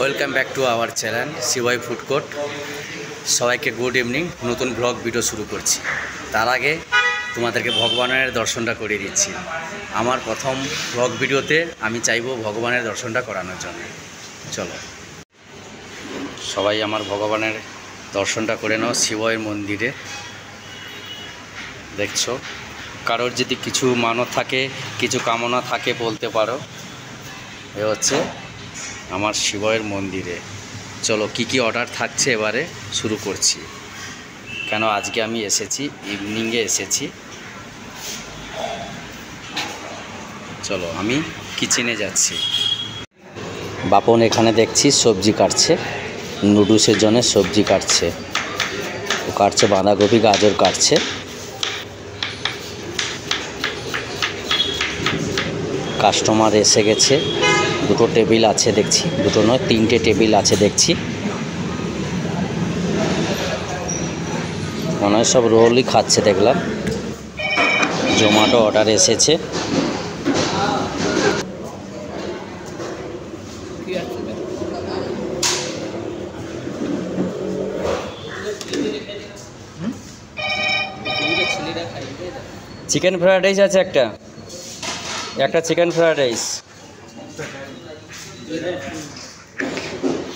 Welcome back to our channel CY food court. সবাইকে good evening. নতুন blog video শুরু করছি। তার আগে তোমাদেরকে ভগবানের দর্শনটা করিয়ে দিচ্ছি। আমার প্রথম ব্লগ ভিডিওতে আমি চাইবো ভগবানের দর্শনটা করানোর জন্য। চলো সবাই আমার ভগবানের দর্শনটা করে নাও শিবয়ের মন্দিরে। দেখছো, কারোর যদি কিছু মানত থাকে, কিছু কামনা থাকে বলতে পারো। এ হচ্ছে আমার শিবয়ের মন্দিরে। চলো কি কি অর্ডার থাকছে এবারে শুরু করছি। কেন আজকে আমি এসেছি, ইভিনিংয়ে এসেছি। চলো আমি কিচেনে যাচ্ছি। বাপন এখানে দেখছি সবজি কাটছে, নুডলসের জন্য সবজি কাটছে। ও কাটছে বাঁধাকপি, গাজর কাটছে। কাস্টমার এসে গেছে। দুটো টেবিল আছে দেখছি, দুটো নয় তিনটে টেবিল আছে দেখছি। মনে হয় সব রোলই খাচ্ছে দেখলাম। জোম্যাটো অর্ডার এসেছে। চিকেন ফ্রাইড রাইস আছে একটা চিকেন ফ্রাইড রাইস।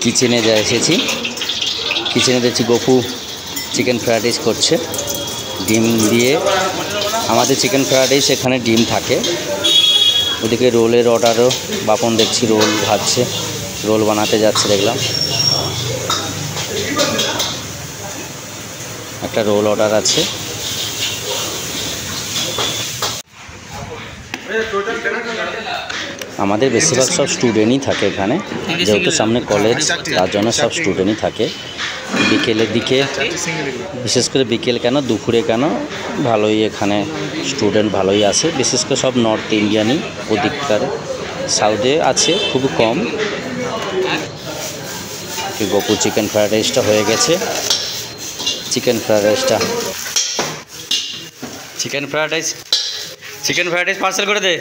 কিচেনে যা এসেছি, কিচেনে দেখছি গপু চিকেন ফ্রাইড রাইস করছে ডিম দিয়ে। আমাদের চিকেন ফ্রাইড রাইস এখানে ডিম থাকে। ওদিকে রোলের অর্ডারও বাপন দেখছি রোল ভাজছে, রোল বানাতে যাচ্ছে দেখলাম। একটা রোল অর্ডার আছে। আমাদের বেশিরভাগ সব স্টুডেন্টই থাকে এখানে, যেহেতু সামনে কলেজ, তার জন্য সব স্টুডেন্টই থাকে। বিকেলের দিকে, বিশেষ করে বিকেল কেন দুপুরে কেন ভালোই এখানে স্টুডেন্ট ভালোই আসে। বিশেষ করে সব নর্থ ইন্ডিয়ানই, ওদিককার সাউথে আছে খুব কম। গপু চিকেন ফ্রাইড রাইসটা হয়ে গেছে। চিকেন ফ্রাইড রাইস পার্সেল করে দে।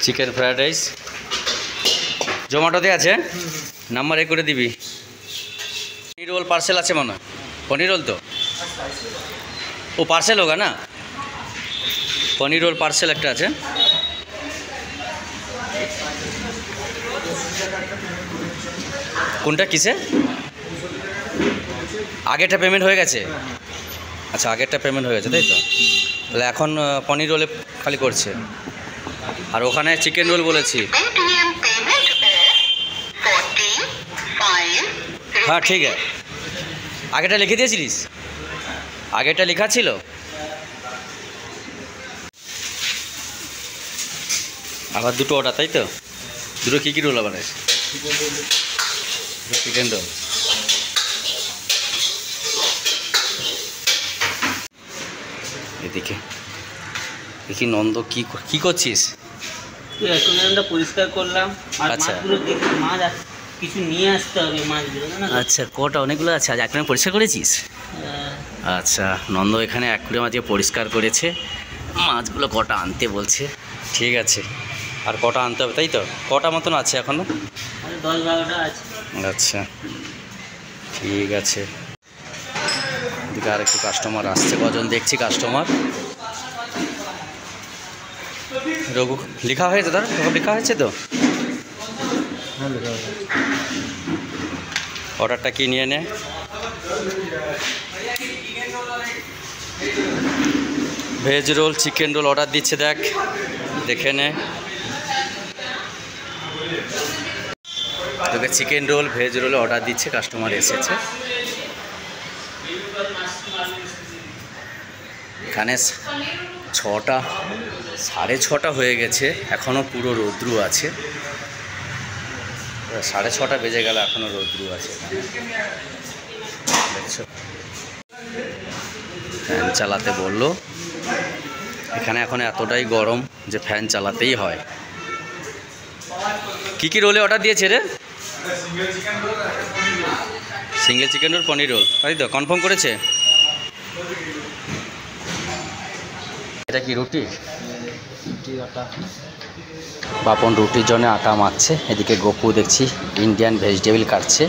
চিকেন ফ্রাইড রাইস জোম্যাটোতে আছে, নাম্বার করে দিবি। পনির রোল পার্সেল আছে মনে হয়, পনির রোল তো ও পার্সেল হোগা না। পনির রোল পার্সেল একটা আছে। কোনটা কিসে? আগেরটা পেমেন্ট হয়ে গেছে। আচ্ছা আগেরটা পেমেন্ট হয়ে গেছে তাই তো। তাহলে এখন পনির রোলে খালি করছে। আর ওখানে চিকেন রোল বলেছি। হ্যাঁ ঠিক আছে। আগেটা লিখে দিয়েছিলিস? আগেটা লেখা ছিল। আবার দুটো অর্ডার তাই তো? দুটো কী রোল আবার আছে? Chicken roll. এদিকে দেখি নন্দ কি করছিস? পরিষ্কার করলাম। আচ্ছা মাছ কিছু নিয়ে আসতে হবে মাছগুলো। আচ্ছা কটা অনেকগুলো আছে, আজ একটা পরিষ্কার করেছিস? আচ্ছা নন্দ এখানে এক করে মাছ পরিষ্কার করেছে। মাছগুলো কটা আনতে বলছে। ঠিক আছে, আর কটা আনতে হবে তাই তো? কটা মতন আছে এখনো? 10-12টা আছে। আচ্ছা ঠিক আছে। এদিকে আর একটু কাস্টমার আসছে, কজন দেখছি কাস্টমার। রঘু লেখা হয়েছে, ধর সব লেখা হয়েছে তো। অর্ডারটা কি নিয়ে নে। Veg role, chicken roll order দিচ্ছে, দেখে নে। তোকে chicken roll, veg roll order দিচ্ছে, কাস্টমার এসেছে। এখানে 6টা 6:30 হয়ে গেছে, এখনও পুরো রৌদ্রু আছে। 6:30 বেজে গেল, এখনও রৌদ্রু আছে। দেখছো ফ্যান চালাতে বললো। এখানে এখন এতটাই গরম যে ফ্যান চালাতেই হয়। কি রোলে অর্ডার দিয়েছে রে? সিঙ্গেল চিকেন রোল, পনির রোল তাই তো? কনফার্ম করেছে? এটা কি রুটি? আটা। বাপন রুটির জন্য আটা মাখছে, এদিকে গপু দেখছি ইন্ডিয়ান ভেজিটেবল কাটছে।